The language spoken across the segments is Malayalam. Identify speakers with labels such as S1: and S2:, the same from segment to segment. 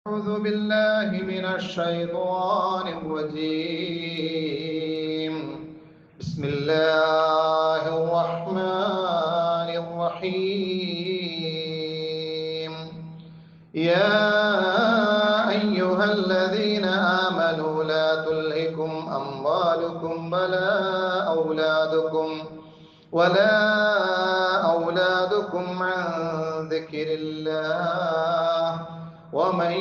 S1: أعوذ بالله من الشيطان الرجيم. بسم الله الرحمن الرحيم. يا أيها الذين آمنوا لا تلهكم أموالكم ولا أولادكم عن ذكر الله ومن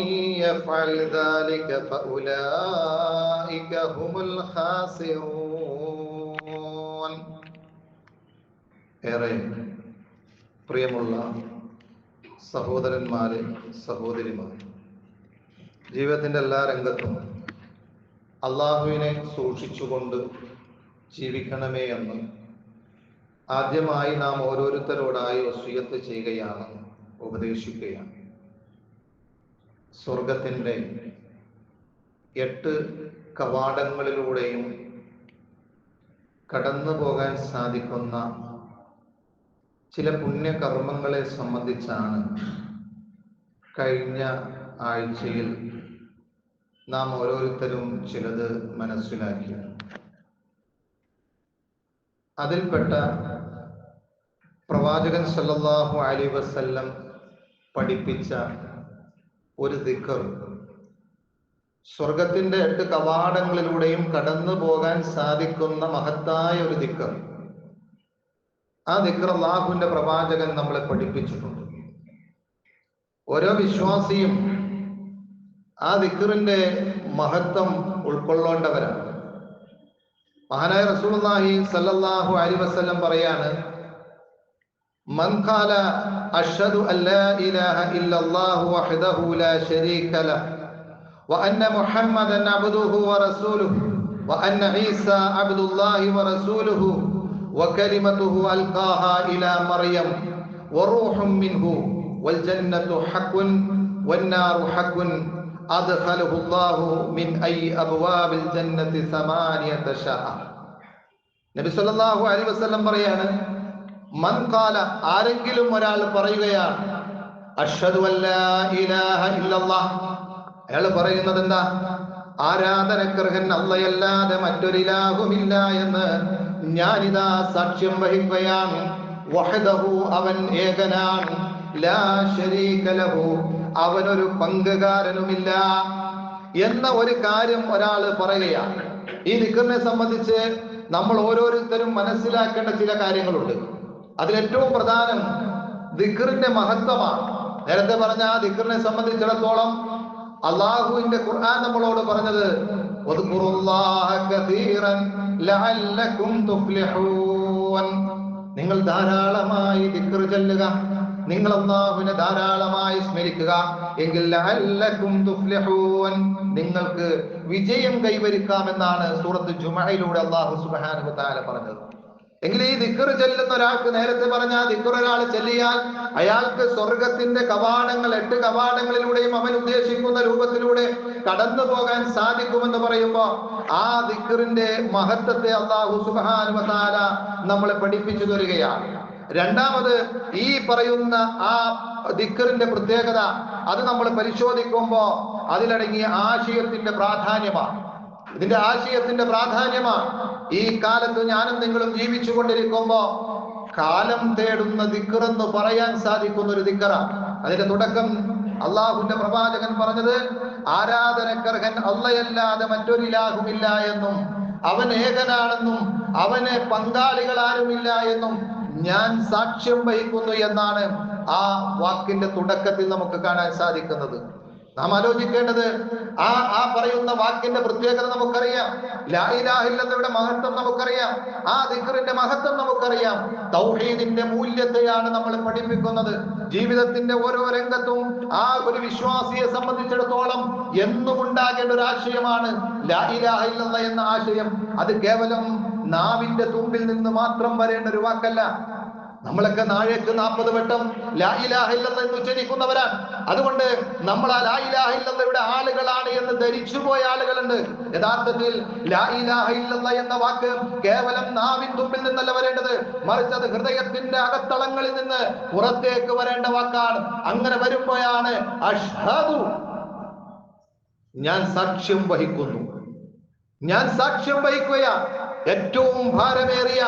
S1: يفعل ذلك فأولئك هم الخاسرون. ഏറെ പ്രിയമുള്ള സഹോദരന്മാരെ, സഹോദരിമാരെ, ജീവിതത്തിൻ്റെ എല്ലാ രംഗത്തും അള്ളാഹുവിനെ സൂക്ഷിച്ചുകൊണ്ട് ജീവിക്കണമേ എന്ന് ആദ്യമായി നാം ഓരോരുത്തരോടായി വസിയത്ത് ചെയ്യുകയാണ്, ഉപദേശിക്കുകയാണ്. സ്വർഗത്തിൻ്റെ 8 കവാടങ്ങളിലൂടെയും കടന്നു പോകാൻ സാധിക്കുന്ന ചില പുണ്യകർമ്മങ്ങളെ സംബന്ധിച്ചാണ് കഴിഞ്ഞ ആഴ്ചയിൽ നാം ഓരോരുത്തരും ചിലത് മനസ്സിലാക്കിയത്. അതിൽപ്പെട്ട പ്രവാചകൻ സല്ലല്ലാഹു അലൈഹി വസല്ലം പഠിപ്പിച്ച ഒരു ദിക്ർ, സ്വർഗത്തിന്റെ 8 കവാടങ്ങളിലൂടെയും കടന്നു പോകാൻ സാധിക്കുന്ന മഹത്തായ ഒരു ദിക്ർ. ആ ദിക്ർ അല്ലാഹുവിന്റെ പ്രവാചകൻ നമ്മളെ പഠിപ്പിച്ചിട്ടുണ്ട്. ഓരോ വിശ്വാസിയും ആ ദിക്റിന്റെ മഹത്വം ഉൾക്കൊള്ളേണ്ടവരാണ്. മഹാനായ റസൂലുള്ളാഹി സല്ലല്ലാഹു അലൈഹി വസല്ലം പറയാണ്, മൻ ഖാല അഷ്ഹദു അല്ലാ ഇലാഹ ഇല്ലല്ലാഹു വഹ്ദഹു ലാ ശരീക ലഹു വഅന്ന മുഹമ്മദൻ അബ്ദുഹു വറസൂലുഹു വഅന്ന ഈസാ അബ്ദുല്ലാഹി വറസൂലുഹു വകലിമതുഹു അൽഖാഹാ ഇലാ മർയം വറൂഹും മിൻഹു വൽ ജന്നത്തു ഹഖ്ഖുൻ വന്നാറു ഹഖ്ഖുൻ അദ്ഖലഹു അല്ലാഹു മിൻ അയ് അബ്വാബിൽ ജന്നത്തി 8 ശാഅ. നബി സല്ലല്ലാഹു അലൈഹി വസല്ലം പറയാണ്, മൻ ഖാല, ആരെങ്കിലും ഒരാൾ പറയുകയാണ്, അഷ്ഹദു അല്ലാ ഇലാഹ ഇല്ലല്ലാഹ്, അയാൾ പറയുന്നത് എന്താ? ആരാധനക്കർഹൻ അല്ലാഹയല്ലാതെ മറ്റൊരു ഇലാഹുമില്ല എന്ന് ഞാനിതാ സാക്ഷ്യം വഹിക്കുകയാണ്. വഹ്ദഹു, അവൻ ഏകനാണ്. ലാ ശരീക ലഹു, അവനൊരു പങ്കുകാരനുമില്ല എന്ന ഒരു കാര്യം ഒരാൾ പറയുകയാണ്. ഈ ദിക്റിനെ സംബന്ധിച്ച് നമ്മൾ ഓരോരുത്തരും മനസ്സിലാക്കേണ്ട ചില കാര്യങ്ങളുണ്ട്. അതിലേറ്റവും പ്രധാനം ദിക്റിന്റെ മഹത്വമാണ്. നേരത്തെ പറഞ്ഞ ആ ദിക്റിനെ സംബന്ധിച്ചിടത്തോളം അള്ളാഹുവിന്റെ ഖുർആൻ നമ്മളോട് പറഞ്ഞത്, വദ്കുറുല്ലാഹ കസീറൻ ലഅല്ലകും തുഫ്ലിഹൂൻ, നിങ്ങൾ ധാരാളമായി ദിക്ർ ചൊല്ലുക, നിങ്ങൾ അല്ലാഹുവിനെ ധാരാളമായി സ്മരിക്കുക, എങ്കിൽ ലഅല്ലകും തുഫ്ലിഹൂൻ, നിങ്ങൾക്ക് വിജയം കൈവരിക്കാമെന്നാണ് സൂറത്ത് ജുമഅയിലൂടെ അല്ലാഹു സുബ്ഹാനഹു വ തആല പറഞ്ഞത്. എങ്കിൽ ഈ ദിക്ർ ചൊല്ലുന്ന ഒരാൾക്ക്, നേരത്തെ പറഞ്ഞ ദിക്ർ ഒരാൾ ചൊല്ലിയാൽ അയാൾക്ക് സ്വർഗത്തിന്റെ കവാടങ്ങൾ 8 കവാടങ്ങളിലൂടെയും അവൻ ഉദ്ദേശിക്കുന്ന രൂപത്തിലൂടെ കടന്നു പോകാൻ സാധിക്കുമെന്ന് പറയുമ്പോ ആ ദിക്റിന്റെ മഹത്വത്തെ അല്ലാഹു സുബ്ഹാനഹു വ തആല നമ്മളെ പഠിപ്പിച്ചു തരികയാണ്. രണ്ടാമത്, ഈ പറയുന്ന ആ ദിക്റിന്റെ പ്രത്യേകത, അത് നമ്മൾ പരിശോധിക്കുമ്പോ അതിലടങ്ങിയ ആശയത്തിന്റെ പ്രാധാന്യമാണ്. ഇതിന്റെ ആശയത്തിന്റെ പ്രാധാന്യമാണ്. ഈ കാലത്ത് ഞാനും നിങ്ങളും ജീവിച്ചു കൊണ്ടിരിക്കുമ്പോ കാലം തേടുന്ന ദിക്ർ എന്ന് പറയാൻ സാധിക്കുന്ന ഒരു ദിക്റാണ്. അതിന്റെ തുടക്കം അള്ളാഹുവിന്റെ പ്രവാചകൻ പറഞ്ഞത്, ആരാധനക്കർഹൻ അല്ലാഹയല്ലാതെ മറ്റൊരു ഇലാഹുമില്ല എന്നും അവൻ ഏകനാണെന്നും അവന് പങ്കാളികൾ ആരുമില്ല എന്നും ഞാൻ സാക്ഷ്യം വഹിക്കുന്നു എന്നാണ് ആ വാക്കിന്റെ തുടക്കത്തിൽ നമുക്ക് കാണാൻ സാധിക്കുന്നത്. നാം ആലോചിക്കേണ്ടത്, ആ പറയുന്ന വാക്കിന്റെ പ്രത്യേകത നമുക്കറിയാം. ലാ ഇലാഹ ഇല്ലല്ലാഹയുടെ മഹത്വം നമുക്കറിയാം. ആ ദിക്റിന്റെ മഹത്വം നമുക്കറിയാം. തൗഹീദിന്റെ മൂല്യത്തെയാണ് നമ്മൾ പഠിപ്പിക്കുന്നത്. ജീവിതത്തിന്റെ ഓരോ രംഗത്തും ആ ഒരു വിശ്വാസിയെ സംബന്ധിച്ചിടത്തോളം എന്നും ഉണ്ടാകേണ്ട ഒരു ആശയമാണ് ലാ ഇലാഹ ഇല്ലല്ലാഹ് എന്ന ആശയം. അത് കേവലം നാവിന്റെ തുമ്പിൽ നിന്ന് മാത്രം വരേണ്ട ഒരു വാക്കല്ല. നമ്മളൊക്കെ നാഴേക്ക് 40 വട്ടം ലാ ഇലാഹ ഇല്ലല്ലാഹ് എന്ന് ഉച്ചരിക്കുന്നവരാണ്. അതുകൊണ്ട് നമ്മൾ ആ ലാ ഇലാഹ ഇല്ലല്ലാഹയുടെ ആളുകളാണ് എന്ന് ധരിച്ചുപോയ ആളുകളുണ്ട്. യഥാർത്ഥത്തിൽ ലാ ഇലാഹ ഇല്ലല്ലാഹ് എന്ന വാക്ക് കേവലം നാവിൻ തുമ്പിൽ നിന്നല്ല വരേണ്ടത്, മറിച്ച് അത് ഹൃദയത്തിന്റെ അകത്തളങ്ങളിൽ നിന്ന് പുറത്തേക്ക് വരേണ്ട വാക്കാണ്. അങ്ങനെ വരുമ്പോഴാണ് അഷ്ഹദു ഞാൻ സാക്ഷ്യം വഹിക്കുന്നു, ഞാൻ സാക്ഷ്യം വഹിക്കുക. ഏറ്റവും ഭാരമേറിയ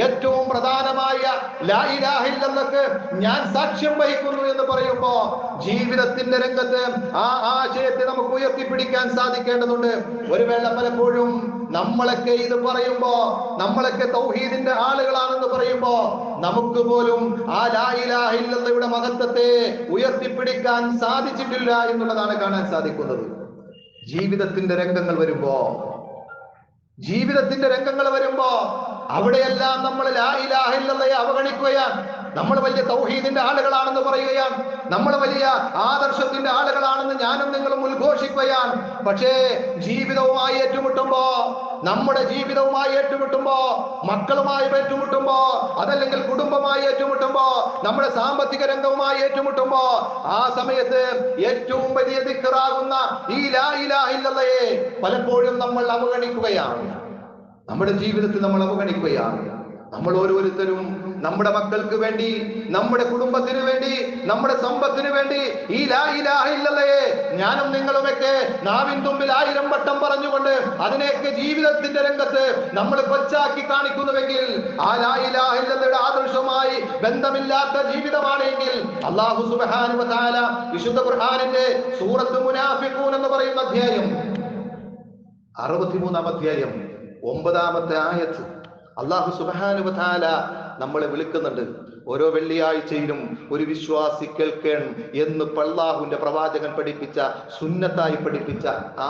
S1: ഏറ്റവും പ്രധാനമായ ലാ ഇലാഹ ഇല്ലല്ലാഹ് ഞാൻ സാക്ഷ്യം വഹിക്കുന്നു എന്ന് പറയുമ്പോ ജീവിതത്തിന്റെ രംഗത്ത് ആ ആശയത്തെ നമുക്ക് ഉയർത്തിപ്പിടിക്കാൻ സാധിക്കേണ്ടതുണ്ട്. ഒരു വേള പലപ്പോഴും നമ്മളൊക്കെ ഇത് പറയുമ്പോ, നമ്മളൊക്കെ തൗഹീദിന്റെ ആളുകളാണെന്ന് പറയുമ്പോ നമുക്ക് പോലും ആ ലാ ഇലാഹ ഇല്ലല്ലാഹയുടെ മഹത്വത്തെ ഉയർത്തിപ്പിടിക്കാൻ സാധിച്ചിട്ടില്ല എന്നുള്ളതാണ് കാണാൻ സാധിക്കുന്നത്. ജീവിതത്തിന്റെ രംഗങ്ങൾ വരുമ്പോ അവിടെയെല്ലാം നമ്മൾ ലാ ഇലാഹ ഇല്ലല്ലാഹയെ അവഗണിക്കുകയാണ്. നമ്മൾ വലിയ തൗഹീദിന്റെ ആളുകളാണെന്ന് പറയുകയാണ്, നമ്മൾ വലിയ ആദർശത്തിന്റെ ആളുകളാണെന്ന് ഞാനും നിങ്ങളും ഉദ്ഘോഷിക്കുകയാണ്. പക്ഷേ ജീവിതവുമായി ഏറ്റുമുട്ടുമ്പോ, നമ്മുടെ ജീവിതവുമായി ഏറ്റുമുട്ടുമ്പോ, മക്കളുമായി ഏറ്റുമുട്ടുമ്പോ, അതല്ലെങ്കിൽ കുടുംബമായി ഏറ്റുമുട്ടുമ്പോ, നമ്മുടെ സാമ്പത്തിക രംഗവുമായി ഏറ്റുമുട്ടുമ്പോ, ആ സമയത്ത് ഏറ്റവും വലിയ ദിക്റാകുന്ന ഈ ലാ ഇലാഹ ഇല്ലല്ലാഹയെ പലപ്പോഴും നമ്മൾ അവഗണിക്കുകയാണ്. നമ്മുടെ ജീവിതത്തിൽ നമ്മൾ അവഗണിക്കുകയാണ്. നമ്മൾ ഓരോരുത്തരും നമ്മുടെ മക്കൾക്ക് വേണ്ടി, നമ്മുടെ കുടുംബത്തിന് വേണ്ടി, നമ്മുടെ സമ്പത്തിന് വേണ്ടി ഈ ലാ ഇലാഹ ഇല്ലല്ലാഹയെ ഞാനും നിങ്ങളുമൊക്കെ നാവിൻ തുമ്പിൽ 1000 വട്ടം പറഞ്ഞുകൊണ്ട് അതിനെയൊക്കെ ജീവിതത്തിന്റെ രംഗത്ത് നമ്മൾ കൊച്ചാക്കി കാണിക്കുന്നുവെങ്കിൽ, ആ ലാ ഇലാഹ ഇല്ലല്ലാഹയുടെ ആദർശവുമായി ബന്ധമില്ലാത്ത ജീവിതമാണെങ്കിൽ അല്ലാഹു സുബ്ഹാനഹു വ തആല വിശുദ്ധ ഖുർആനിന്റെ സൂറത്ത് മുനാഫിഖൂൻ എന്ന് പറയുന്ന അധ്യായം 63-ാം അധ്യായം 9-ാമത്തെ ആയത്ത് അല്ലാഹു സുബ്ഹാനഹു വ തആല നമ്മളെ വിളിക്കുന്നുണ്ട്. ഓരോ വെള്ളിയാഴ്ചയിലും ഒരു വിശ്വാസി കേൾക്കണം എന്ന് അല്ലാഹുവിന്റെ പ്രവാചകൻ പഠിപ്പിച്ച, സുന്നത്തായി പഠിപ്പിച്ച ആ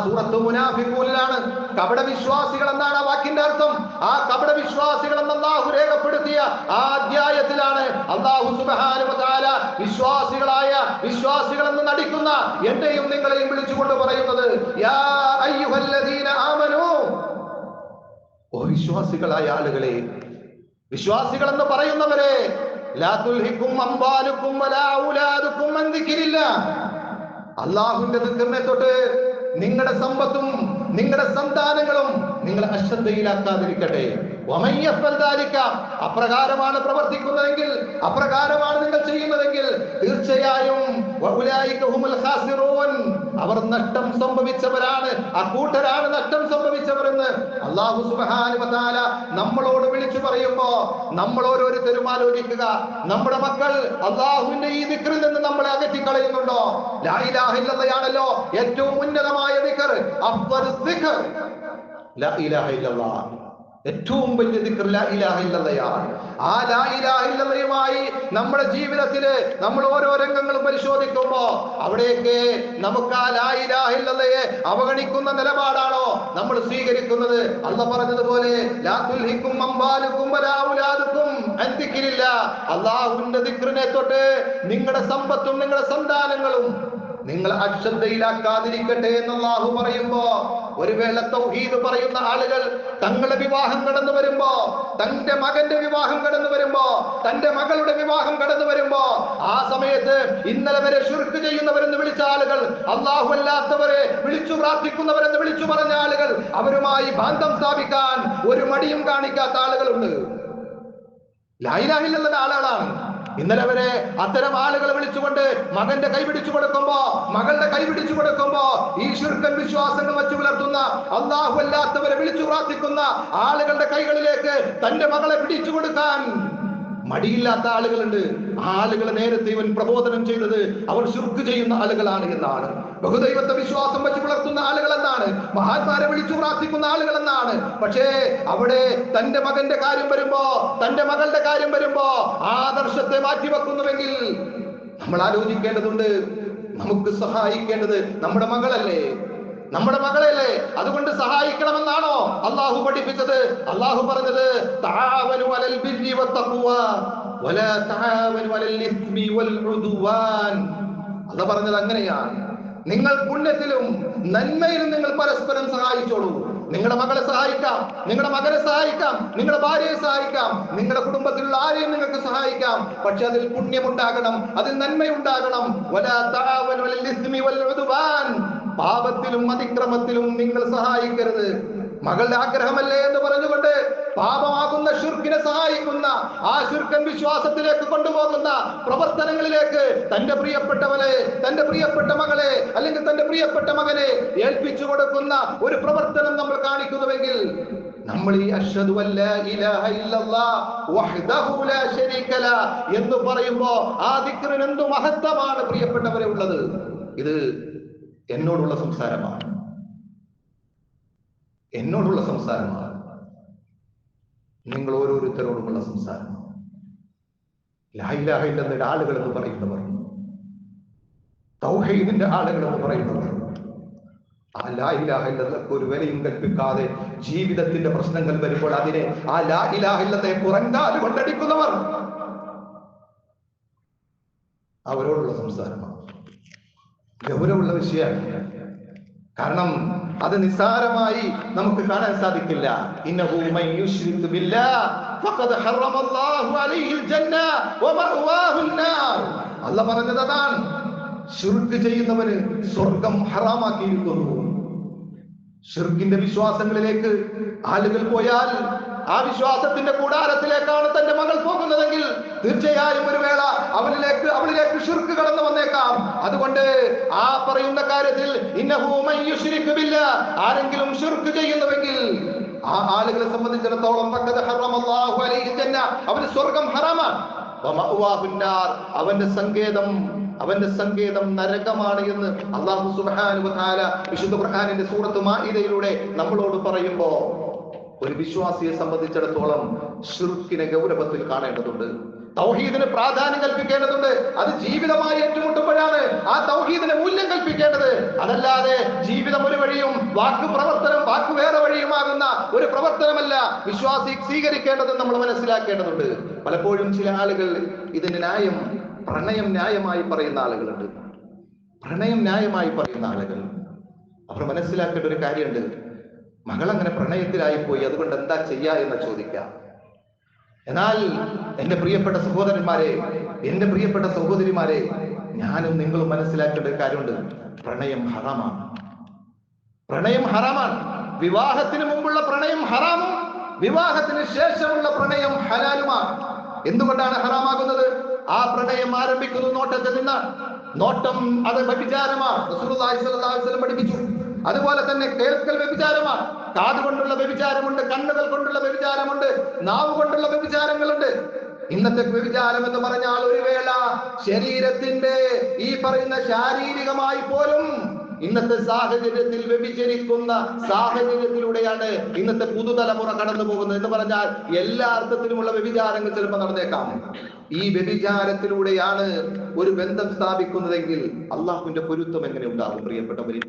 S1: സൂറത്ത് മുനാഫിഖൂനിലാണ്. കപട വിശ്വാസികൾ എന്നാണ് ആ വാക്കിന്റെ അർത്ഥം. ആ കപട വിശ്വാസികൾ എന്ന് അല്ലാഹു രേഖപ്പെടുത്തിയ ആ അധ്യായത്തിലാണ് അല്ലാഹു സുബ്ഹാനഹു വ തആല വിശ്വാസികൾ എന്ന് നടിക്കുന്ന എന്നെയും നിങ്ങളെയും വിളിച്ചുകൊണ്ട് പറയുന്നത്, യാ അയ്യുഹല്ലദീന ആമനൂ, ഓ വിശ്വാസികളായ ആളുകളെ, വിശ്വാസികൾ എന്ന് പറയുന്നവരെ, ലാ തുൽഹിക്കും അംവാലുക്കും വലാ ഔലാദുക്കും അൻ ദിക്രില്ലാഹ്, അല്ലാഹുവിന്റെ ദിക്റിനെ തൊട്ട് നിങ്ങളുടെ സമ്പത്തും നിങ്ങളുടെ സന്താനങ്ങളും നിങ്ങൾ അശ്രദ്ധയിലാക്കാതിരിക്കട്ടെ. അപ്രകാരമാണ് പ്രവർത്തിക്കുന്നതെങ്കിൽ, അപ്രകാരമാണ് നിങ്ങൾ ചെയ്യുന്നതെങ്കിൽ തീർച്ചയായും അവർ നഷ്ടം സംഭവിച്ചവരാണ്, അക്കൂട്ടരാണ് നഷ്ടം സംഭവിച്ചവരെന്ന് അല്ലാഹു സുബ്ഹാനഹു വ തആല നമ്മളോട് വിളിച്ചു പറയുമ്പോ നമ്മൾ ഓരോരുത്തരും ആലോചിക്കുക, നമ്മുടെ മക്കൾ അല്ലാഹുവിന്റെ ഈ ദിക്റിൽ നിന്ന് നമ്മളെ അകറ്റിക്കളയുന്നുണ്ടോ? ലാ ഇലാഹ ഇല്ലല്ലാഹയാണല്ലോ ഏറ്റവും ഉന്നതമായ ദിക്ർ, അഫ്ദലുദ് ദിക്ർ ലാ ഇലാഹ ഇല്ലല്ലാഹ്. ഏറ്റവും വലിയ ദിക്ർ ലാ ഇലാഹ ഇല്ലല്ലാഹയാണ്. ആ ലാ ഇലാഹ ഇല്ലല്ലാഹയുമായി നമ്മുടെ ജീവിതത്തില് നമ്മൾ ഓരോ രംഗങ്ങളും പരിശോധിക്കുമ്പോ അവിടെയൊക്കെ നമുക്ക് ആ ലാ ഇലാഹ ഇല്ലല്ലാഹയെ അവഗണിക്കുന്ന നിലപാടാണോ നമ്മൾ സ്വീകരിക്കുന്നത്? അല്ലാഹു പറഞ്ഞതുപോലെ ലാ തുൽഹിക്കും അംവാലുക്കും വലാ ഔലാദുക്കും അൻ ദിക്രില്ലാഹ്, അല്ലാഹുവിന്റെ ദിക്റിനെ തൊട്ട് നിങ്ങളുടെ സമ്പത്തും നിങ്ങളുടെ സന്താനങ്ങളും നിങ്ങൾ അശ്രദ്ധയിലാക്കാതിരിക്കട്ടെ എന്ന് അല്ലാഹു പറയുമ്പോ, ഒരു വേള തൗഹീദ് പറയുന്ന ആളുകൾ തങ്ങളുടെ വിവാഹം കടന്നു വരുമ്പോ, തന്റെ മകന്റെ വിവാഹം കടന്നു വരുമ്പോ, തന്റെ മകളുടെ വിവാഹം കടന്നു വരുമ്പോ, ആ സമയത്ത് ഇന്നലെ വരെ ശിർക്ക് ചെയ്യുന്നവരെന്ന് വിളിച്ച ആളുകൾ, അല്ലാഹു അല്ലാത്തവരെ വിളിച്ചു പ്രാർത്ഥിക്കുന്നവരെന്ന് വിളിച്ചു പറഞ്ഞ ആളുകൾ, അവരുമായി ബന്ധം സ്ഥാപിക്കാൻ ഒരു മടിയും കാണിക്കാത്ത ആളുകളുണ്ട്. ലാ ഇലാഹ ഇല്ലല്ലാഹയുടെ ആളുകളാണ്. ഇന്നലെ വരെ അത്തരം ആളുകളെ വിളിച്ചുകൊണ്ട് മകന്റെ കൈ പിടിച്ചു കൊടുക്കുമ്പോ, മകളുടെ കൈ പിടിച്ചു കൊടുക്കുമ്പോ ഈ ശിർക്കൻ വിശ്വാസങ്ങൾ വച്ചു പുലർത്തുന്ന, അല്ലാഹു അല്ലാത്തവരെ വിളിച്ചു പ്രാർത്ഥിക്കുന്ന ആളുകളുടെ കൈകളിലേക്ക് തന്റെ മകളെ പിടിച്ചു കൊടുക്കാൻ മടിയില്ലാത്ത ആളുകളുണ്ട്. ആളുകളെ നേരത്തെ ഇവൻ പ്രബോധനം ചെയ്തത് അവർ ശിർക്ക് ചെയ്യുന്ന ആളുകളാണ് എന്നാണ്, ബഹുദൈവത്തെ വിശ്വാസം വെച്ച് പുലർത്തുന്ന ആളുകൾ എന്നാണ്, മഹാന്മാരെ വിളിച്ചു പ്രാർത്ഥിക്കുന്ന ആളുകൾ എന്നാണ്. പക്ഷേ അവിടെ തന്റെ മകന്റെ കാര്യം വരുമ്പോ, തന്റെ മകളുടെ കാര്യം വരുമ്പോ ആദർശത്തെ മാറ്റിവെക്കുന്നുവെങ്കിൽ നമ്മൾ ആലോചിക്കേണ്ടതുണ്ട്. നമുക്ക് സഹായിക്കേണ്ടത് നമ്മുടെ മകളല്ലേ, നമ്മുടെ മകളല്ലേ? അതുകൊണ്ട് സഹായിക്കണമെന്നാണോ അല്ലാഹു പഠിപ്പിച്ചത്? അല്ലാഹു പറഞ്ഞത് തആവനു അലൽ ബിർരി വത്തഖ്വ വലാ തആവനു അലൽ ഇസ്മി വൽ ഉദ്വാൻ. അല്ലാഹു പറഞ്ഞത് അങ്ങനെയാണ്. നിങ്ങൾ പുണ്യത്തിലും നന്മയിലും നിങ്ങൾ പരസ്പരം സഹായിച്ചോളൂ. നിങ്ങളുടെ മകളെ സഹായിക്കാം, നിങ്ങളുടെ മകനെ സഹായിക്കാം, നിങ്ങളുടെ ഭാര്യയെ സഹായിക്കാം, നിങ്ങളുടെ കുടുംബത്തിലുള്ള ആരെയും നിങ്ങൾക്ക് സഹായിക്കാം. പക്ഷെ അതിൽ പുണ്യമുണ്ടാകണം, അതിൽ നന്മയുണ്ടാകണം. വലാ തആവനു അലൽ ഇസ്മി വൽ ഉദ്വാൻ, പാപത്തിലും അതിക്രമത്തിലും നിങ്ങൾ സഹായിക്കരുത്. മകളുടെ ആഗ്രഹമല്ലേ എന്ന് പറഞ്ഞുകൊണ്ട് പാപമാകുന്ന ശിർക്കിനെ സഹായിക്കുന്ന, ആ ശിർക്കൻ വിശ്വാസത്തിലേക്ക് കൊണ്ടുപോകുന്ന പ്രവർത്തനങ്ങളിലേക്ക് തന്റെ പ്രിയപ്പെട്ടവനെ, തന്റെ പ്രിയപ്പെട്ട മകളെ അല്ലെങ്കിൽ തന്റെ പ്രിയപ്പെട്ട മകനെ ഏൽപ്പിച്ചു കൊടുക്കുന്ന ഒരു പ്രവർത്തനം നമ്മൾ കാണിക്കുന്നുവെങ്കിൽ, നമ്മൾ ഈ അശ്ഹദു അല്ലാ ഇലാഹ ഇല്ലല്ലാഹ് വഹ്ദഹു ലാ ശരീക ലഹ് എന്ന് പറയുമ്പോ ആ ദിക്റിന് എന്തു മഹത്വമാണ് പ്രിയപ്പെട്ടവരെ ഉള്ളത്. ഇത് എന്നോടുള്ള സംസാരമാണ്, എന്നോടുള്ള സംസാരമാണ്, നിങ്ങൾ ഓരോരുത്തരോടുമുള്ള സംസാരമാണ്. ലാ ഇലാഹ ഇല്ലല്ലാഹ് ആളുകൾ എന്ന് പറയുന്നവർ, തൗഹീദിന്റെ ആളുകൾ എന്ന് പറയുന്നവർ, ആ ലാ ഇലാഹ ഇല്ലല്ലാഹ് ഒരു വിലയും കൽപ്പിക്കാതെ ജീവിതത്തിന്റെ പ്രശ്നങ്ങൾ വരുമ്പോൾ അതിനെ ആ ലാ ഇലാഹ ഇല്ലല്ലാഹ് പുറങ്കാല് കൊണ്ടടിക്കുന്നവർ, അവരോടുള്ള സംസാരമാണ്. ഗൗരവമുള്ള വിഷയമാണ്. കാരണം അത് നിസ്സാരമായി നമുക്ക് കാണാൻ സാധിക്കില്ല. ഇന്നഹു മൻ യുശ്രിക് ബില്ലാഹ് ഫഖദ് ഹറമല്ലാഹു അലൈഹിൽ ജന്ന വമഅവാഹുൻ നാർ. അല്ലാഹു പറഞ്ഞത് അതാണ്, ശിർക്ക് ചെയ്യുന്നവന് സ്വർഗം ഹറാമാക്കിയിരിക്കുന്നു. ശിർക്കിന്റെ വിശ്വാസങ്ങളിലേക്ക് ആളുകൾ പോയാൽ, ആ വിശ്വാസത്തിന്റെ കൂടാരത്തിലേക്കാണ് തന്റെ മകൾ പോകുന്നതെങ്കിൽ തീർച്ചയായും ഒരു വേള അവളിലേക്ക് ശിർക്ക് കടന്നു വന്നേക്കാം. അതുകൊണ്ട് ആ പറയുന്ന കാര്യത്തിൽ ഇന്നഹു മൻ യുശ്രിക് ബില്ലാഹ്, ആരെങ്കിലും ശിർക്ക് ചെയ്യുന്നുവെങ്കിൽ ആ ആളുകളെ സംബന്ധിച്ചിടത്തോളം ഫഖദ് ഹറമല്ലാഹു അലൈഹിൽ ജന്ന, അവന് സ്വർഗം ഹറാമാണ്. വമഅവാഹുൻ നാർ, അവന്റെ സങ്കേതം നരകമാണ് എന്ന് അല്ലാഹു സുബ്ഹാനഹു വ തആല വിശുദ്ധ ഖുർആനിന്റെ സൂറത്ത് മാഇദയിലൂടെ നമ്മളോട് പറയുമ്പോ, ഒരു വിശ്വാസിയെ സംബന്ധിച്ചിടത്തോളം ശിർക്കിനെ ഗൗരവത്തിൽ കാണേണ്ടതുണ്ട്, തൗഹീദിന് പ്രാധാന്യം കൽപ്പിക്കേണ്ടതുണ്ട്. അത് ജീവിതമായി ഏറ്റുമുട്ടുമ്പോഴാണ് ആ തൗഹീദിന് മൂല്യം കൽപ്പിക്കേണ്ടത്. അതല്ലാതെ ജീവിതം ഒരു വഴിയും വാക്ക് വേറെ വഴിയുമാകുന്ന ഒരു പ്രവർത്തനമല്ല വിശ്വാസി സ്വീകരിക്കേണ്ടത് നമ്മൾ മനസ്സിലാക്കേണ്ടതുണ്ട്. പലപ്പോഴും ചില ആളുകൾ ഇതിന് പ്രണയം ന്യായമായി പറയുന്ന ആളുകളുണ്ട്. അവർ മനസ്സിലാക്കേണ്ട ഒരു കാര്യമുണ്ട്, മകൾ അങ്ങനെ പ്രണയത്തിലായിപ്പോയി, അതുകൊണ്ട് എന്താ ചെയ്യാ എന്ന് ചോദിക്കാം. എന്നാൽ എന്റെ പ്രിയപ്പെട്ട സഹോദരന്മാരെ, എന്റെ പ്രിയപ്പെട്ട സഹോദരിമാരെ, ഞാനും നിങ്ങളും മനസ്സിലാക്കേണ്ട ഒരു കാര്യമുണ്ട്, പ്രണയം ഹറാമാണ്. വിവാഹത്തിന് മുമ്പുള്ള പ്രണയം ഹറാമും വിവാഹത്തിന് ശേഷമുള്ള പ്രണയം ഹലാലുമാണ്. എന്തുകൊണ്ടാണ് ഹറാമാകുന്നത്? ആ പ്രണയം ആരംഭിക്കുന്നു നോട്ടത്തിൽ നിന്നാണ്. നോട്ടം അത് വ്യഭിചാരമാണ്, റസൂലുള്ളാഹി സ്വല്ലല്ലാഹു അലൈഹി വസല്ലം പഠിപ്പിച്ചു. അതുപോലെ തന്നെ കേൾക്കൽ വ്യഭിചാരമാണ്. കാതുകൊണ്ടുള്ള വ്യഭിചാരമുണ്ട്, കണ്ണുകൾ കൊണ്ടുള്ള വ്യഭിചാരമുണ്ട്, നാവ് കൊണ്ടുള്ള വ്യഭിചാരങ്ങളുണ്ട്. ഇന്നത്തെ വ്യഭിചാരം എന്ന് പറഞ്ഞാൽ ഒരു വേള ശരീരത്തിന്റെ ഈ പറയുന്ന ശാരീരികമായി പോലും ഇന്നത്തെ സാഹചര്യത്തിൽ വ്യഭിചരിക്കുന്ന സാഹചര്യത്തിലൂടെയാണ് ഇന്നത്തെ പുതുതലമുറ കടന്നു പോകുന്നത് എന്ന് പറഞ്ഞാൽ എല്ലാ അർത്ഥത്തിലുമുള്ള വ്യഭിചാരങ്ങൾ ചിലപ്പോൾ നടന്നേക്കാം. ഈ വ്യഭിചാരത്തിലൂടെയാണ് ഒരു ബന്ധം സ്ഥാപിക്കുന്നതെങ്കിൽ അള്ളാഹുവിന്റെ പൊരുത്തം എങ്ങനെ ഉണ്ടാകും പ്രിയപ്പെട്ടവരെ?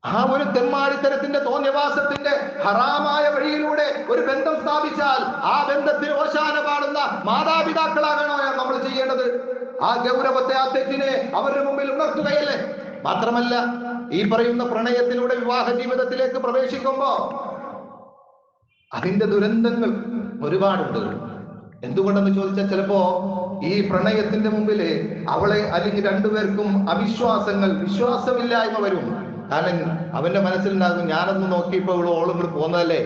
S1: ആ ഒരു തെമ്മാടിത്തരത്തിന്റെ തോന്നിയവാസത്തിന്റെ ഹറാമായ വഴിയിലൂടെ ഒരു ബന്ധം സ്ഥാപിച്ചാൽ ആ ബന്ധത്തിന് ഓശാന പാടുന്ന മാതാപിതാക്കളാകണോ നമ്മൾ ചെയ്യേണ്ടത്? ആ ഗൗരവത്തെ, ആ തെറ്റിനെ അവരുടെ മുമ്പിൽ ഉണർത്തുകയല്ലേ? മാത്രമല്ല, ഈ പറയുന്ന പ്രണയത്തിലൂടെ വിവാഹ ജീവിതത്തിലേക്ക് പ്രവേശിക്കുമ്പോ അതിന്റെ ദുരന്തങ്ങൾ ഒരുപാടുണ്ട്. എന്തുകൊണ്ടെന്ന് ചോദിച്ചാൽ, ചിലപ്പോ ഈ പ്രണയത്തിന്റെ മുമ്പില് അവളെ അല്ലെങ്കിൽ രണ്ടുപേർക്കും വിശ്വാസമില്ലായ്മ വരും. കാരണം അവന്റെ മനസ്സിലുണ്ടാകും, ഞാനൊന്ന് നോക്കിയപ്പോ ഓളും കൂടി പോകുന്നതല്ലേ,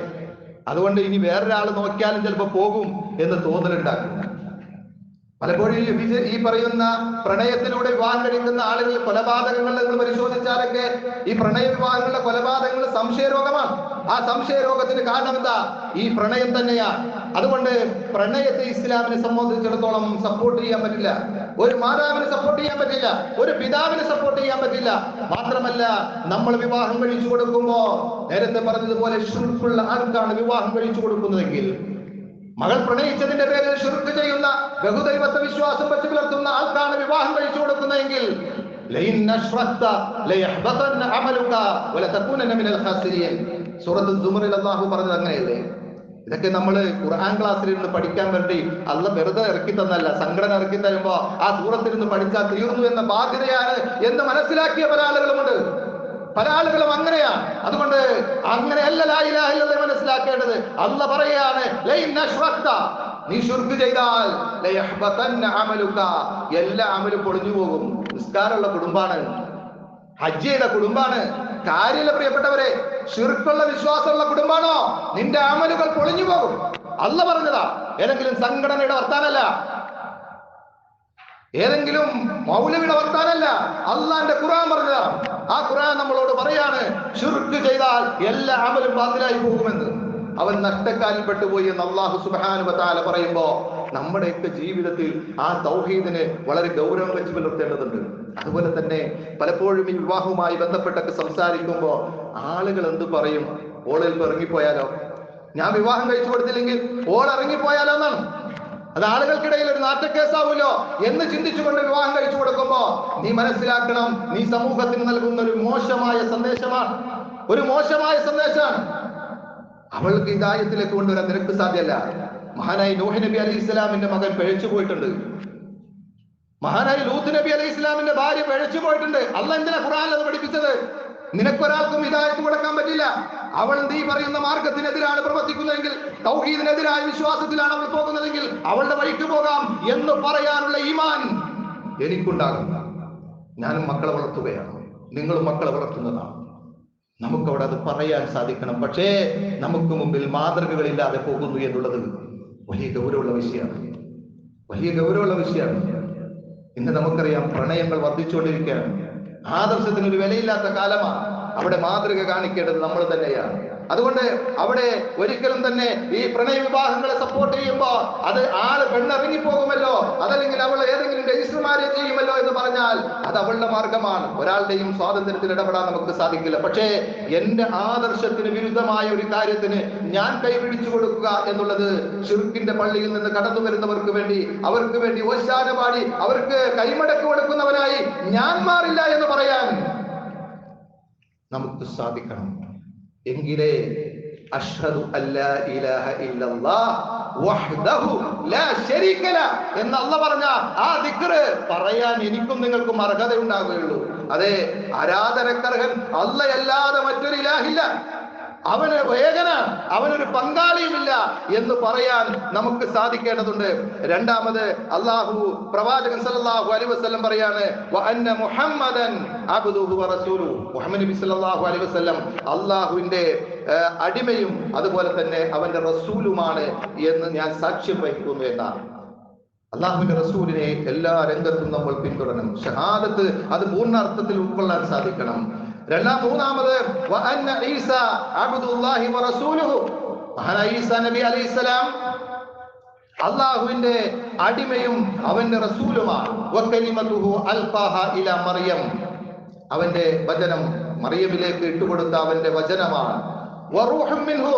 S1: അതുകൊണ്ട് ഇനി വേറൊരാൾ നോക്കിയാലും ചിലപ്പോ പോകും എന്ന് തോന്നലുണ്ടാക്കും. പലപ്പോഴും ഈ പറയുന്ന പ്രണയത്തിലൂടെ വിവാഹം കഴിക്കുന്ന ആളുകൾ കൊലപാതകങ്ങൾ നിങ്ങൾ പരിശോധിച്ചാലൊക്കെ ഈ പ്രണയ വിവാഹങ്ങളുടെ കൊലപാതകങ്ങൾ സംശയരോഗമാണ്. ആ സംശയരോഗത്തിന് കാരണം എന്താ? ഈ പ്രണയം തന്നെയാണ്. അതുകൊണ്ട് പ്രണയത്തെ ഇസ്ലാമിനെ സംബന്ധിച്ചിടത്തോളം സപ്പോർട്ട് ചെയ്യാൻ പറ്റില്ല. ഒരു മാതാവിന് സപ്പോർട്ട് ചെയ്യാൻ പറ്റില്ല, ഒരു പിതാവിന് സപ്പോർട്ട് ചെയ്യാൻ പറ്റില്ല. മാത്രമല്ല, നമ്മൾ വിവാഹം കഴിച്ചു കൊടുക്കുമ്പോ നേരത്തെ പറഞ്ഞതുപോലെ ശിർക്കുള്ള ആൾക്കാണ് വിവാഹം കഴിച്ചു കൊടുക്കുന്നതെങ്കിൽ, മകൾ പ്രണയിച്ചതിന്റെ പേരിൽ ശിർക്ക് ചെയ്യുന്ന ബഹുദൈവത്വ വിശ്വാസം വെച്ച് പുലർത്തുന്ന ആൾക്കാണ് വിവാഹം കഴിച്ചു കൊടുക്കുന്നതെങ്കിൽ സൂറത്തുൽ സുമറിൽ അല്ലാഹു പറഞ്ഞത് അങ്ങനെയല്ലേ? ഇതൊക്കെ നമ്മൾ ഖുർആൻ ക്ലാസ്സിൽ ഇരുന്ന് പഠിക്കാൻ വേണ്ടി അല്ല വെറുതെ ഇറക്കി തന്നല്ല, സംഘടന ഇറക്കി തരുമ്പോ ആ സൂറത്തിരുന്ന് പഠിച്ചാൽ തീർന്നു എന്ന ബാധ്യതയാണ് എന്ന് മനസ്സിലാക്കിയ പല ആളുകളുമുണ്ട്. പല ആളുകളും അങ്ങനെയാണ്. അതുകൊണ്ട് അങ്ങനെയല്ല ലാ ഇലാഹ ഇല്ലല്ലാഹ് മനസ്സിലാക്കേണ്ടത്. അല്ലാഹ് പറയാണ്, ലൈൻ അശ്റക്ത, നീ ശിർക്ക് ചെയ്താൽ ലയഹ്ബതന്ന അമലുക, എല്ലാ അമലും പൊളിഞ്ഞു പോകും. നിസ്കാരമുള്ള കുടുംബാണ്, ഹജ്ജ് ചെയ്ത കുടുംബാണ്. കാര്യമില്ല പ്രിയപ്പെട്ടവരെ, ശിർക്കുള്ള വിശ്വാസമുള്ള കുടുംബാണോ, നിന്റെ അമലുകൾ പൊളിഞ്ഞു പോകും. അല്ല പറഞ്ഞതാ, ഏതെങ്കിലും സംഘടനയുടെ വർത്താനല്ല, ഏതെങ്കിലും മൗലവിയുടെ വർത്താനല്ല, അള്ളാന്റെ ഖുർആൻ പറഞ്ഞതാ. ആ ഖുർആൻ നമ്മളോട് പറയാണ്, ശിർക്ക് ചെയ്താൽ എല്ലാ അമലും ബാത്തിലായി പോകുമെന്ന്. അവൻ നഷ്ടക്കാലിൽ പെട്ടുപോയി എന്ന് അല്ലാഹു സുബ്ഹാനഹു വ തആല പറയുമ്പോ നമ്മുടെയൊക്കെ ജീവിതത്തിൽ ആ തൗഹീദിനെ വളരെ ഗൗരവം വെച്ച് പുലർത്തേണ്ടതുണ്ട്. അതുപോലെ തന്നെ പലപ്പോഴും ഈ വിവാഹവുമായി ബന്ധപ്പെട്ടൊക്കെ സംസാരിക്കുമ്പോ ആളുകൾ എന്ത് പറയും, ഓളിൽ ഇറങ്ങിപ്പോയാലോ, ഞാൻ വിവാഹം കഴിച്ചു കൊടുത്തില്ലെങ്കിൽ ഓൾ ഇറങ്ങിപ്പോയാലോ എന്നാണ്. അത് ആളുകൾക്കിടയിൽ ഒരു നാറ്റക്കേസാവൂലോ എന്ന് ചിന്തിച്ചുകൊണ്ട് വിവാഹം കഴിച്ചു കൊടുക്കുമ്പോ നീ മനസ്സിലാക്കണം, നീ സമൂഹത്തിന് നൽകുന്ന ഒരു മോശമായ സന്ദേശമാണ്, ഒരു മോശമായ സന്ദേശമാണ്. അവൾക്ക് ഹിദായത്തിലേക്ക് കൊണ്ടുവരാൻ നിനക്ക് സാധ്യമല്ല. മഹാനായ നൂഹ് നബി അലൈഹി ഇസ്ലാമിന്റെ മകൻ പിഴച്ചു പോയിട്ടുണ്ട്. മഹാനായ ലൂത്ത് നബി അലൈഹി ഇസ്ലാമിന്റെ ഭാര്യ പിഴച്ചു പോയിട്ടുണ്ട്. അള്ളാഹ് എന്തിനാ ഖുർആനിൽ അത് പഠിപ്പിച്ചത്? നിനക്കൊരാൾക്കും ഹിദായത്ത് കൊടുക്കാൻ പറ്റില്ല. അവൾ നീ പറയുന്ന മാർഗത്തിനെതിരാണ് പ്രവർത്തിക്കുന്നതെങ്കിൽ, തൗഹീദിനെതിരായ വിശ്വാസത്തിലാണ് അവൾ പോകുന്നതെങ്കിൽ അവളുടെ വഴിക്ക് പോകാം എന്ന് പറയാനുള്ള ഈമാൻ എനിക്കുണ്ടാകും. ഞാനും മക്കളെ വളർത്തുകയാണ്, നിങ്ങളും മക്കളെ വളർത്തുന്നതാണ്. നമുക്കവിടെ അത് പറയാൻ സാധിക്കണം. പക്ഷേ നമുക്ക് മുമ്പിൽ മാതൃകകളില്ലാതെ പോകുന്നു എന്നുള്ളത് വലിയ ഗൗരവമുള്ള വിഷയമാണ്, വലിയ ഗൗരവമുള്ള വിഷയമാണ്. ഇന്ന് നമുക്കറിയാം, പ്രണയങ്ങൾ വർദ്ധിച്ചുകൊണ്ടിരിക്കുകയാണ്. ആദർശത്തിന് ഒരു വിലയില്ലാത്ത കാലമാണ്. അവിടെ മാതൃക കാണിക്കേണ്ടത് നമ്മൾ തന്നെയാണ്. അതുകൊണ്ട് അവിടെ ഒരിക്കലും തന്നെ ഈ പ്രണയ വിവാഹങ്ങളെ സപ്പോർട്ട് ചെയ്യുമ്പോ അത് ആള് പെണ്ണിറങ്ങിപ്പോകുമല്ലോ, അതല്ലെങ്കിൽ അവൾ ഏതെങ്കിലും രജിസ്റ്റർ മാരേജ് ചെയ്യുമല്ലോ എന്ന് പറഞ്ഞാൽ അത് അവളുടെ മാർഗമാണ്. ഒരാളുടെയും സ്വാതന്ത്ര്യത്തിൽ ഇടപെടാൻ നമുക്ക് സാധിക്കില്ല. പക്ഷേ എന്റെ ആദർശത്തിന് വിരുദ്ധമായ ഒരു കാര്യത്തിന് ഞാൻ കൈപിടിച്ചു കൊടുക്കുക എന്നുള്ളത് ശിർക്കിന്റെ പള്ളിയിൽ നിന്ന് കടന്നു വരുന്നവർക്ക് വേണ്ടി, അവർക്ക് വേണ്ടി ഓശാന പാടി അവർക്ക് കൈമടക്ക് കൊടുക്കുന്നവനായി ഞാൻ മാറില്ല എന്ന് പറയാൻ നമുക്ക് സാധിക്കണം. എങ്കിലേ അഷ്ഹദു അല്ലാ ഇലാഹ ഇല്ലല്ലാഹ് വഹ്ദഹു ലാ ശരീക ലഹ് എന്ന് അല്ലാഹ് പറഞ്ഞ ആ ദിക്ർ പറയാൻ എനിക്കും നിങ്ങൾക്കും അർഹത ഉണ്ടാവുകയുള്ളൂ. അതെ, ആരാധനക്കർഹൻ അല്ലാഹയല്ലാതെ മറ്റൊരു ഇലാഹില്ല, അവന് ഏകനാണ്, അവനൊരു പങ്കാളിയുമില്ല എന്ന് പറയാൻ നമുക്ക് സാധിക്കേണ്ടതുണ്ട്. രണ്ടാമത് അല്ലാഹു പ്രവാചകൻ സല്ലല്ലാഹു അലൈഹി വസല്ലം പറയാണ്, വ അന്ന മുഹമ്മദൻ അബ്ദുഹു വ റസൂലുഹു, മുഹമ്മദ് നബി സല്ലല്ലാഹു അലൈഹി വസല്ലം അല്ലാഹുവിന്റെ അടിമയും അതുപോലെ തന്നെ അവന്റെ റസൂലുമാണ് എന്ന് ഞാൻ സാക്ഷ്യം വഹിക്കുന്നു എന്നാണ്. അല്ലാഹുവിന്റെ റസൂലിനെ എല്ലാ രംഗത്തും നമ്മൾ പിന്തുടരണം. ഷഹാദത്ത് അത് പൂർണ്ണാർത്ഥത്തിൽ ഉൾക്കൊള്ളാൻ സാധിക്കണം. മൂന്നാമത് വ അന്ന ഈസ അബ്ദുല്ലാഹി വ റസൂലുഹു, മഹാനായ ഈസാ നബി അലൈഹിസ്സലാം അല്ലാഹുവിന്റെ അടിമയും അവന്റെ റസൂലുമാണ്. വ കലിമതുഹു അൽഖാഹ ഇലാ മറിയം, അവന്റെ വചനം മറിയമിലേക്ക് ഇട്ടുകൊടുത്ത അവന്റെ വചനമാണ്. വ റൂഹും മിൻഹു,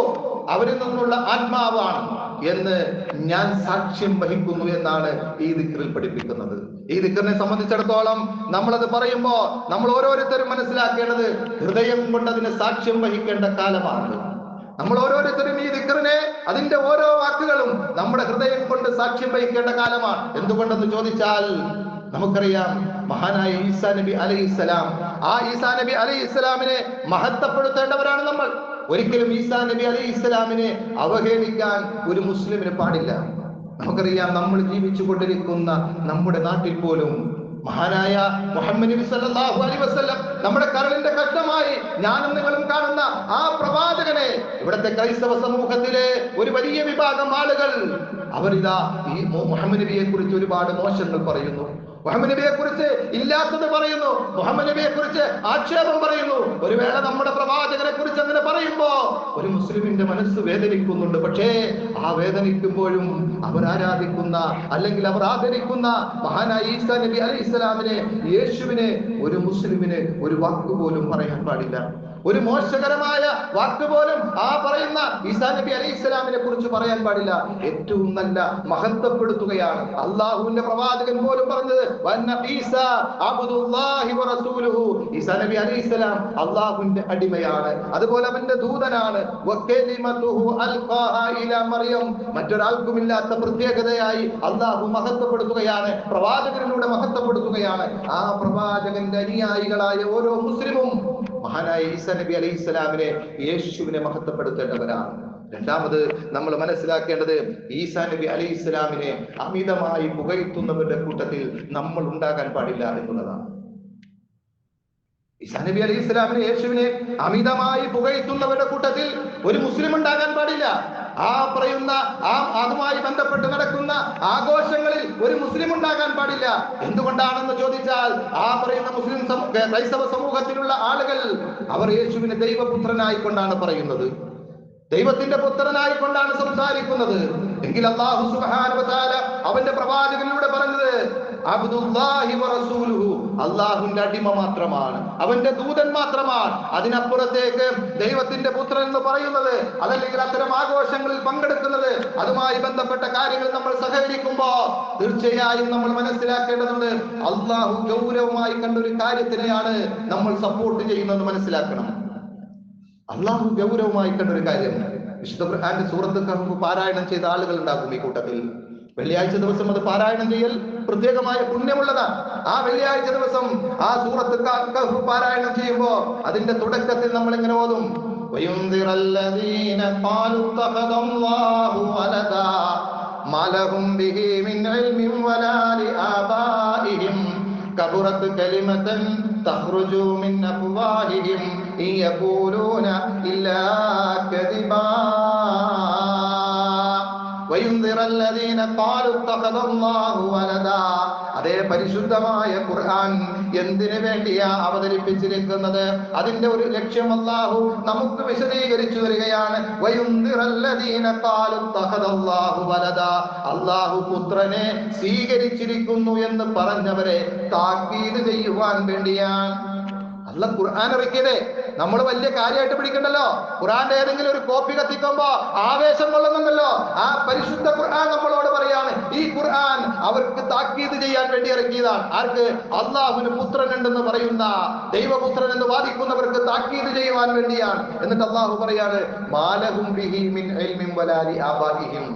S1: അവരിൽ നിന്നുള്ള ആത്മാവാണ് എന്ന് ഞാൻ സാക്ഷ്യം വഹിക്കുന്നു എന്നാണ് ഈ ദിക്റിൽ പഠിപ്പിക്കുന്നത്. ഈ ദിക്റിനെ സംബന്ധിച്ചിടത്തോളം നമ്മളത് പറയുമ്പോ നമ്മൾ ഓരോരുത്തരും മനസ്സിലാക്കേണ്ടത് ഹൃദയം കൊണ്ട് അതിന് സാക്ഷ്യം വഹിക്കേണ്ട കാലമാണ്. നമ്മൾ ഓരോരുത്തരും ഈ ദിക്റിനെ, അതിന്റെ ഓരോ വാക്കുകളും നമ്മുടെ ഹൃദയം കൊണ്ട് സാക്ഷ്യം വഹിക്കേണ്ട കാലമാണ്. എന്തുകൊണ്ടെന്ന് ചോദിച്ചാൽ നമുക്കറിയാം, മഹാനായ ഈസാ നബി അലൈഹിസ്സലാം, ആ ഈസാ നബി അലൈഹിസ്സലാമിനെ മഹത്വപ്പെടുത്തേണ്ടവരാണ് നമ്മൾ. ഒരിക്കലും ഈസാ നബി അലൈഹിസ്സലാമിനെ അവഹേളിക്കാൻ ഒരു മുസ്ലിമിന് പാടില്ല. നമുക്കറിയാം, നമ്മൾ ജീവിച്ചു കൊണ്ടിരിക്കുന്ന നമ്മുടെ നാട്ടിൽ പോലും മഹാനായ മുഹമ്മദ് നബി സല്ലല്ലാഹു അലൈഹി വസല്ലം നമ്മുടെ കരളിന്റെ കഷ്ടമായി ഞാനും നിങ്ങളും കാണുന്ന ആ പ്രവാചകനെ ഇവിടുത്തെ ക്രൈസ്തവ സമൂഹത്തിലെ ഒരു വലിയ വിഭാഗം ആളുകൾ അവരിതാ ഈ മുഹമ്മദ് നബിയെ കുറിച്ച് ഒരുപാട് മോശങ്ങൾ പറയുന്നു, മുഹമ്മദ് നബിയെ കുറിച്ച് ഇല്ലാത്തത് പറയുന്നു, മുഹമ്മദ് നബിയെ കുറിച്ച് ആക്ഷേപം പറയുന്നു. ഒരു വേള നമ്മുടെ പ്രവാചകനെ കുറിച്ച് അങ്ങനെ പറയുമ്പോ ഒരു മുസ്ലിമിന്റെ മനസ്സ് വേദനിക്കുന്നുണ്ട്. പക്ഷേ ആ വേദനിക്കുമ്പോഴും അവർ ആരാധിക്കുന്ന അല്ലെങ്കിൽ അവർ ആദരിക്കുന്ന മഹാനായ ഈസാ നബി അലൈഹിസ്സലാമിനെ, യേശുവിനെ ഒരു മുസ്ലിമിന് ഒരു വാക്കുപോലും പറയാൻ പാടില്ല. ഒരു മോശകരമായ വാക്കുപോലും ആ പറയുന്ന ഈസാ നബി അലൈഹിസ്സലാമിനെ കുറിച്ച് പറയാൻ പാടില്ല. ഏറ്റവും നല്ല മഹത്വപ്പെടുത്തുകയാണ്. അള്ളാഹുവിന്റെ പ്രവാചകൻ പോലും പറഞ്ഞത് ഈസാ അബ്ദുല്ലാഹി വ റസൂലുഹു, ഈസാ നബി അലൈഹിസ്സലാം അള്ളാഹുവിന്റെ അടിമയാണ്, അതുപോലെ അവന്റെ ദൂതനാണ്. വ കലിമതുഹു അൽഖാഹ ഇലാ മറിയം, മറ്റൊരാൾക്കുമില്ലാത്ത പ്രത്യേകതയായി അള്ളാഹു മഹത്വപ്പെടുത്തുകയാണ്, പ്രവാചകനിലൂടെ മഹത്വപ്പെടുത്തുകയാണ്. ആ പ്രവാചകന്റെ അനുയായികളായ ഓരോ മുസ്ലിമും മഹാനായ ഈസാ നബി അലൈഹിസ്സലാമിനെ, യേശുവിനെ മഹത്വപ്പെടുത്തേണ്ടവരാണ്. രണ്ടാമത് നമ്മൾ മനസ്സിലാക്കേണ്ടത്, ഈസാ നബി അലൈഹിസ്സലാമിനെ അമിതമായി പുകഴ്ത്തുന്നവരുടെ കൂട്ടത്തിൽ നമ്മൾ ഉണ്ടാകാൻ പാടില്ല എന്നുള്ളതാണ്. ഈസാ നബി അലൈഹി ഇസ്ലാമിനെ, യേശുവിനെ അമിതമായി പുകഴ്ത്തുന്നവരുടെ കൂട്ടത്തിൽ ഒരു മുസ്ലിം ഉണ്ടാകാൻ പാടില്ല. ആ പറയുന്ന അതുമായി ബന്ധപ്പെട്ട് നടക്കുന്ന ആഘോഷങ്ങളിൽ ഒരു മുസ്ലിം ഉണ്ടാകാൻ പാടില്ല. എന്തുകൊണ്ടാണെന്ന് ചോദിച്ചാൽ ആ പറയുന്ന മുസ്ലിം ക്രൈസ്തവ സമൂഹത്തിലുള്ള ആളുകൾ അവർ യേശുവിനെ ദൈവപുത്രനായിക്കൊണ്ടാണ് പറയുന്നത്, ദൈവത്തിന്റെ പുത്രനായിക്കൊണ്ടാണ് സംസാരിക്കുന്നത്. എങ്കിൽ അല്ലാഹു സുബ്ഹാനഹു വ തആല അവന്റെ പ്രവാചകനിലൂടെ പറഞ്ഞത് അബ്ദുല്ലാഹി വ റസൂലുഹു, അല്ലാഹുവിന്റെ അടിമ മാത്രമാണ്, അവന്റെ ദൂതൻ മാത്രമാണ്. അതിനപ്പുറത്തേക്ക് ദൈവത്തിന്റെ പുത്രൻ എന്ന് പറയുന്നത്, അതല്ലെങ്കിൽ അത്തരം ആഘോഷങ്ങളിൽ പങ്കെടുക്കുന്നത്, അതുമായി ബന്ധപ്പെട്ട കാര്യങ്ങൾ നമ്മൾ സഹകരിക്കുമ്പോ തീർച്ചയായും നമ്മൾ മനസ്സിലാക്കേണ്ടതുണ്ട്, അല്ലാഹു ഗൗരവമായി കണ്ടൊരു കാര്യത്തിനെയാണ് നമ്മൾ സപ്പോർട്ട് ചെയ്യുന്നത് മനസ്സിലാക്കണം. അള്ളാഹു ഗൗരവമായി കണ്ടൊരു കാര്യം. വിശുദ്ധ ഖുർആന്റെ സൂറത്ത് കഹ്ഫ് പാരായണം ചെയ്ത ആളുകൾ ഉണ്ടാകും ഈ കൂട്ടത്തിൽ. വെള്ളിയാഴ്ച ദിവസം അത് പാരായണം ചെയ്യൽ പ്രത്യേകമായ പുണ്യമുള്ളതാണ്. ആ വെള്ളിയാഴ്ച ദിവസം ആ സൂറത്ത് കഹ്ഫ് പാരായണം ചെയ്യുമ്പോ അതിന്റെ തുടക്കത്തിൽ നമ്മൾ ഇങ്ങനെ ഓതും, വയുൻദിറല്ലദീന ഖാലു തഖദല്ലാഹു വലദാ മലഹും ബിഹി മിൻ ഇൽമിൻ വലാ ലിആബാഇഹിം കബറത് കലിമതൻ തഖ്റുജു മിൻ അഫ്വാഹിഹിം ഇൻ യഖൂലൂന ഇല്ലാ കദിബാ വയുൻദിറല്ലദീന ഖാലു തഖദല്ലാഹു വലദാ. അതേ പരിശുദ്ധമായ ഖുർആൻ എന്തിനു വേണ്ടിയാ അവതരിപ്പിച്ചിരിക്കുന്നത്? അതിന്റെ ഒരു ലക്ഷ്യം അല്ലാഹു നമുക്ക് വിശദീകരിച്ചു തരികയാണ്. വയുൻദിറല്ലദീന ഖാലു തഖദല്ലാഹു വലദാ, അല്ലാഹു പുത്രനെ സ്വീകരിച്ചിരിക്കുന്നു എന്ന് പറഞ്ഞവരെ താക്കീത് ചെയ്യുവാൻ വേണ്ടിയാണ് അല്ല ഖുർആൻ ഇറക്കിയതേ. നമ്മൾ വലിയ കാര്യമായിട്ട് പിടിക്കണ്ടല്ലോ. ഖുർആന്റെ ഏതെങ്കിലും ഒരു കോപ്പി കത്തിക്കുമ്പോ ആവേശം കൊള്ളുന്നുണ്ടല്ലോ. ആ പരിശുദ്ധ ഖുർആൻ നമ്മളോട് പറയാണ്, ഈ ഖുർആൻ അവർക്ക് താക്കീത് ചെയ്യാൻ വേണ്ടി ഇറക്കിയതാണ്. ആർക്ക്? അള്ളാഹുവിന് പുത്രൻ ഉണ്ടെന്ന് പറയുന്ന, ദൈവപുത്രൻ എന്ന് വാദിക്കുന്നവർക്ക് താക്കീത് ചെയ്യുവാൻ വേണ്ടിയാണ്. എന്നിട്ട് അള്ളാഹു പറയാണ്, മാലഹും ബിഹി മിൻ ഇൽമിൻ വലാ ലിആബാഇഹിം,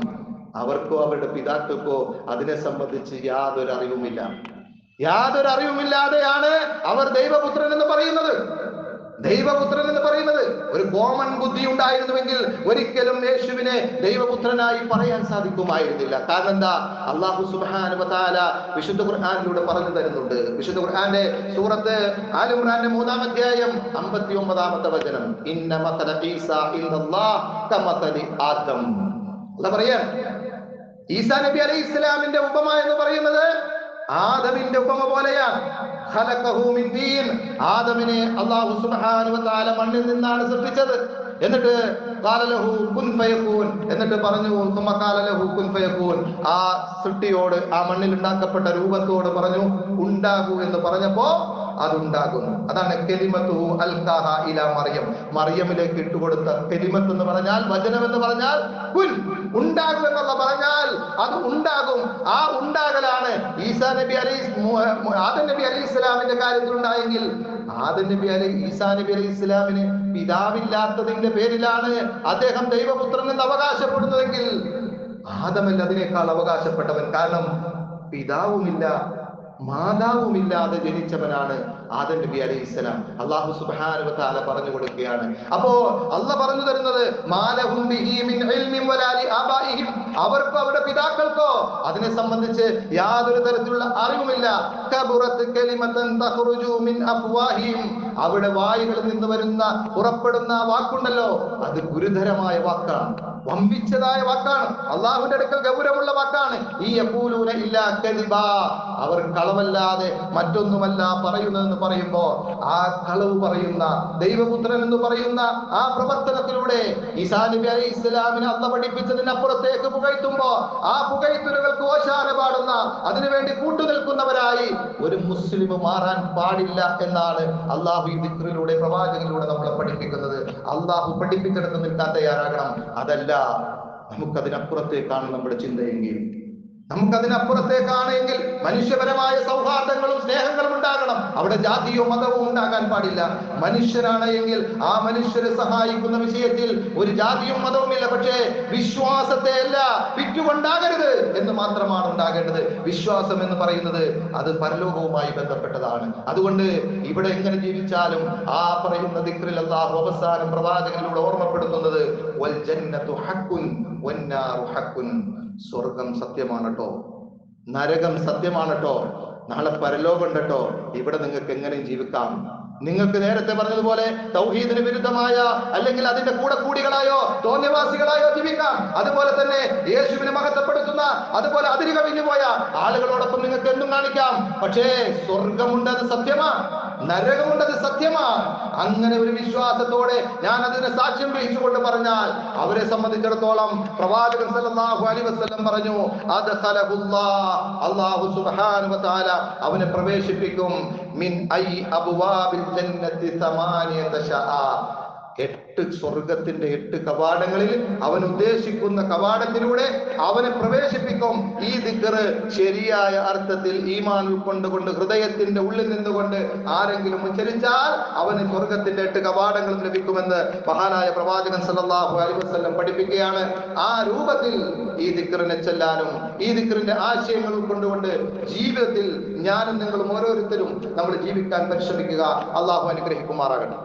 S1: അവർക്കോ അവരുടെ പിതാക്കൾക്കോ അതിനെ സംബന്ധിച്ച് യാതൊരു അറിവുമില്ല. യാതൊരു അറിവുമില്ലാതെയാണ് അവർ ദൈവപുത്രൻ എന്ന് പറയുന്നത്. ദൈവപുത്രൻ എന്ന് പറയുന്നത് ഒരു കോമൺ ബുദ്ധി ഉണ്ടായിരുന്നുവെങ്കിൽ ഒരിക്കലും യേശുവിനെ ദൈവപുത്രനായി പറയാൻ സാധിക്കുമായിരുന്നില്ല. കാരണം എന്താ? അല്ലാഹു സുബ്ഹാനഹു വ തആല വിശുദ്ധ ഖുർആനിലൂടെ പറഞ്ഞു തരുന്നുണ്ട്. വിശുദ്ധ ഖുർആന്റെ സൂറത്ത് ആൽ ഇംറാന്റെ 3-ാം അധ്യായം 59-ാമത്തെ വചനം, ഇന്ന മതല ഈസാ ഇൻദല്ലാഹ് കമതലി ആദം. അല്ലാഹു പറയാൻ, ഈസാ നബി അലൈഹി ഇസ്ലാമിന്റെ ഉപമ എന്ന് പറയുന്നത് ആദമിന്റെ ഉപമ പോലെയാണ്. ഖലഖഹു മിൻ തീൻ, ആദമിനെ അല്ലാഹു സുബ്ഹാനഹു വ തആല മണ്ണിൽ നിന്നാണ് സൃഷ്ടിച്ചത്. എന്നിട്ട് ഖാല ലഹു കുൻ ഫയകൂൻ, എന്നിട്ട് പറഞ്ഞു തുമ്മ ഖാല ലഹു കുൻ ഫയകൂൻ, ആ സൃഷ്ടിയോട്, ആ മണ്ണിൽ ഉണ്ടാക്കപ്പെട്ട രൂപത്തോട് പറഞ്ഞു ഉണ്ടാകൂ എന്ന് പറഞ്ഞപ്പോ അതുണ്ടാകുന്നു. അതാണ് കലിമത്തു അൽഖാഹ ഇലാ മറിയം, മറിയമിലേക്ക് ഇട്ടുകൊടുത്ത കലിമത്ത് എന്ന് പറഞ്ഞാൽ, വചനം എന്ന് പറഞ്ഞാൽ കുൻ, ഉണ്ടാകും എന്നുള്ള പറഞ്ഞാൽ അത് ഉണ്ടാകും. ആ ഉണ്ടാകലാണ് ഈസാ നബി ആദം നബി അലൈഹി ഇസ്ലാമിന്റെ കാര്യത്തിൽ ഉണ്ടായെങ്കിൽ, ഈസാ നബി അലൈഹി ഇസ്ലാമിന് പിതാവില്ലാത്തതിന്റെ പേരിലാണ് അദ്ദേഹം ദൈവപുത്രൻ എന്ന് അവകാശപ്പെടുന്നതെങ്കിൽ, ആദമല്ല അതിനേക്കാൾ അവകാശപ്പെട്ടവൻ. കാരണം പിതാവുമില്ല മാതാവുമില്ലാതെ ജനിച്ചവനാണ് ആദം നബി അലൈഹി ഇസ്ലാം. അല്ലാഹു സുബ്ഹാനഹു വ തആല പറഞ്ഞു കൊടുക്കുകയാണ്. അപ്പോ അല്ലാഹ് പറഞ്ഞു തരുന്നത്, മാലഹും ബിഹി മിൻ ഇൽമിൻ വലാ ലിആബാഇഹിം, അവർക്ക് അവരുടെ പിതാക്കൾക്കോ അതിനെ സംബന്ധിച്ച് യാതൊരു തരത്തിലുള്ള അറിവുമില്ല. കബറത് കലിമതൻ തഖ്റുജു മിൻ അഫ്വാഹിഹിം, അവിടെ വായുകളിൽ നിന്ന് വരുന്ന പുറപ്പെടുന്ന വാക്കുണ്ടല്ലോ, അത് ഗുരുതരമായ വാക്കാണ്, വമ്പിച്ചതായ വാക്കാണ്, അള്ളാഹുവിന്റെ അടുക്കൽ ഗൗരവമുള്ള വാക്കാണ്. ഈ യഖൂലൂന ഇല്ലാ കദിബാ, അവർ കളവല്ലാതെ മറ്റൊന്നുമല്ല പറയുന്നതെന്ന് പറയുമ്പോ, ആ കളവ് പറയുന്ന ദൈവപുത്രൻ എന്ന് പറയുന്ന ആ പ്രവർത്തനത്തിലൂടെ ഈസാ നബി അലൈഹി ഇസ്ലാമിനെ അല്ലാഹ് പഠിപ്പിച്ചതിനപ്പുറത്തേക്ക് പുകഴ്ത്തുമ്പോ, ആ പുകഴ്ത്തലുകൾക്ക് ഓശാന പാടുന്ന, അതിനുവേണ്ടി കൂട്ടുനിൽക്കുന്നവരായി ഒരു മുസ്ലിം മാറാൻ പാടില്ല എന്നാണ് അള്ളാഹു ഈ ദിക്റിലൂടെ, പ്രവാചകനിലൂടെ നമ്മളെ പഠിപ്പിക്കുന്നത്. അള്ളാഹു പഠിപ്പിച്ചെടുത്ത് നിൽക്കാൻ തയ്യാറാകണം. അതല്ല നമുക്കതിനപ്പുറത്തേക്കാണ് നമ്മുടെ ചിന്തയെങ്കിൽ, നമുക്കതിനപ്പുറത്തേക്കാണെങ്കിൽ മനുഷ്യപരമായ സൗഹാർദ്ദങ്ങളും സ്നേഹങ്ങളും ഉണ്ടാകണം. അവിടെ ജാതിയോ മതവും ഉണ്ടാകാൻ പാടില്ല. മനുഷ്യരാണ് എങ്കിൽ ആ മനുഷ്യരെ സഹായിക്കുന്ന വിഷയത്തിൽ ഒരു ജാതിയും മതവും ഇല്ല. പക്ഷേ വിശ്വാസത്തെ അല്ല വിറ്റുകൊണ്ടാകരുത് എന്ന് മാത്രമാണ് ഉണ്ടാകേണ്ടത്. വിശ്വാസം എന്ന് പറയുന്നത് അത് പരലോകവുമായി ബന്ധപ്പെട്ടതാണ്. അതുകൊണ്ട് ഇവിടെ എങ്ങനെ ജീവിച്ചാലും ആ പറയുന്ന ദിക്റിൽ അല്ലാഹു അവസാനം പ്രവാചകനിലൂടെ ഓർമ്മപ്പെടുത്തുന്നത്, വൽ ജന്നതു ഹഖ്കുൻ വന്നാറു ഹഖ്കുൻ, സ്വർഗം സത്യമാണ് കേട്ടോ, നരകം സത്യമാണ് കേട്ടോ. നാളെ പരലോകം ഉണ്ടട്ടോ. ഇവിടെ നിങ്ങൾക്ക് എങ്ങനെയും ജീവിക്കാം. നിങ്ങൾക്ക് നേരത്തെ പറഞ്ഞതുപോലെ തൗഹീദിന് വിരുദ്ധമായ അല്ലെങ്കിൽ അതിന്റെ കൂടെ കൂടികളായോ തോന്നിവാസികളായോ ജീവിക്കാം. അതുപോലെ തന്നെ യേശുവിനെ മഹത്വപ്പെടുത്തുന്ന, അതുപോലെ അതിര് കവിഞ്ഞു പോയ ആളുകളോടൊപ്പം നിങ്ങൾക്ക് എന്തും കാണിക്കാം. പക്ഷേ സ്വർഗമുണ്ടത് സത്യമാ, നരകമുണ്ടത് സത്യമാ. അങ്ങനെ ഒരു വിശ്വാസത്തോടെ ഞാൻ അതിനെ സാക്ഷ്യം വഹിച്ചുകൊണ്ട് പറഞ്ഞാൽ അവരെ സംബന്ധിച്ചിടത്തോളം പ്രവാചകൻ സല്ലല്ലാഹു അലൈഹി വസല്ലം പറഞ്ഞു, അല്ലാഹു സുബ്ഹാനഹു വ തആല അവനെ പ്രവേശിപ്പിക്കും മിൻ ഐ അബ്വാബിൽ ജന്നത്തി സമാനിയത ശഅ. 8 സ്വർഗത്തിന്റെ 8 കവാടങ്ങളിൽ അവൻ ഉദ്ദേശിക്കുന്ന കവാടത്തിലൂടെ അവനെ പ്രവേശിപ്പിക്കും. ഈ ദിക്ർ ശരിയായ അർത്ഥത്തിൽ ഈമാൻ ഉൾക്കൊണ്ടുകൊണ്ട് ഹൃദയത്തിന്റെ ഉള്ളിൽ നിന്നുകൊണ്ട് ആരെങ്കിലും ഉച്ചരിച്ചാൽ അവന് സ്വർഗത്തിന്റെ 8 കവാടങ്ങളും ലഭിക്കുമെന്ന് മഹാനായ പ്രവാചകൻ സല്ലല്ലാഹു അലൈഹി വസല്ലം പഠിപ്പിക്കുകയാണ്. ആ രൂപത്തിൽ ഈ ദിക്റിനെ ചെല്ലാനും ഈ ദിക്റിന്റെ ആശയങ്ങൾ ഉൾക്കൊണ്ടുകൊണ്ട് ജീവിതത്തിൽ ഞാനും നിങ്ങളും ഓരോരുത്തരും നമ്മൾ ജീവിക്കാൻ പരിശ്രമിക്കുക. അള്ളാഹു അനുഗ്രഹിക്കുമാറാകട്ടെ.